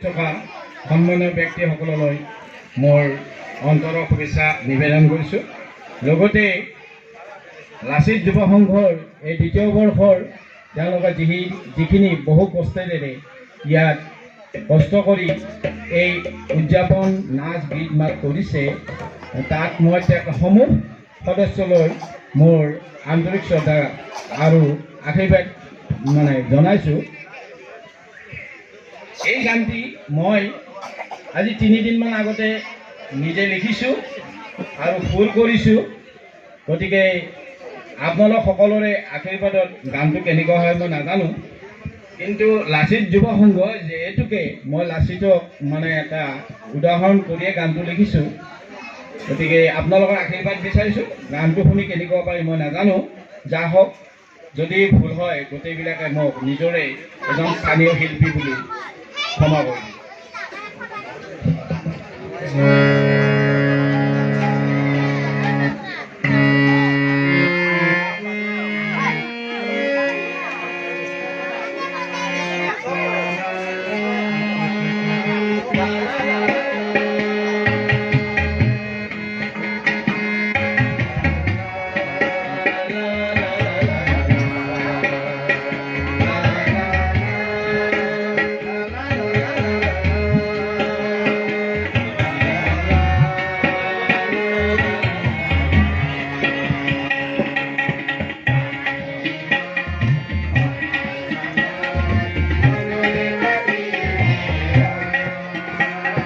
থকা সন্মানীয় ব্যক্তিসকললৈ মোৰ অন্তৰৰ শুভেচ্ছা নিবেদন কৰিছোঁ। লগতে লাচিত যুৱ সংঘৰ এই দ্বিতীয় বৰ্ষৰ তেওঁলোকে যিখিনি বহু কষ্টেৰে ইয়াত কষ্ট কৰি এই উদযাপন নাচ গীত মাত কৰিছে, তাত মই সমূহ সদস্যলৈ মোৰ আন্তৰিক শ্ৰদ্ধা আৰু আশীৰ্বাদ জনাইছোঁ। এই গানটি মই আজি 3 দিনমান আগতে নিজে লিখিছোঁ আৰু সুৰ কৰিছোঁ। গতিকে আপোনালোক সকলোৰে আশীৰ্বাদত গানটো কেনেকুৱা হয় মই নাজানো, কিন্তু লাচিত যুৱ সংঘ যিহেতুকে মই লাচিতক এটা উদাহৰণ কৰিয়ে গানটো লিখিছোঁ। গতিকে আপোনালোকৰ আশীৰ্বাদ বিচাৰিছোঁ। গানটো শুনি কেনেকুৱা পায় মই নাজানো, যা হওক, যদি ভুল হয় গোটেইবিলাকে মোক নিজৰে এজন স্থানীয় শিল্পী বুলি ক্ষমা কৰি